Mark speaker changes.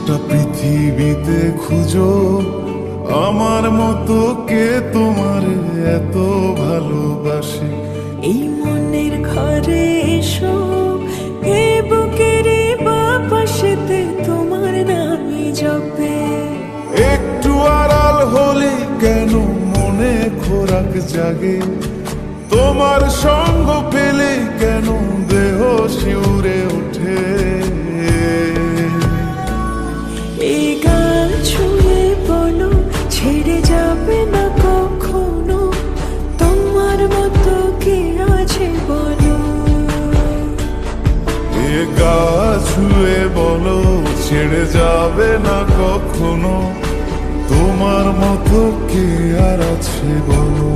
Speaker 1: গোটা পৃথিবীতে খুঁজো আমার মতো কে তোমার এত ভালোবাসে।
Speaker 2: এই মনের ঘরে এসো, এ বুকের বাপাশেতে তোমার নামই জপে।
Speaker 1: একটু আড়াল হলে কেন মনে খোরাক জাগে, তোমার সঙ্গ পেলে কেন দেহ শিউরে ওঠে।
Speaker 2: এই গান ছুঁয়ে বলো, ছেড়ে যাবে না কখনো, তোমার মতো কে আছে বলো।
Speaker 1: এ গা ছুঁয়ে বলো, ছেড়ে যাবে না কখনো, তোমার মতো কে আর আছে বলো।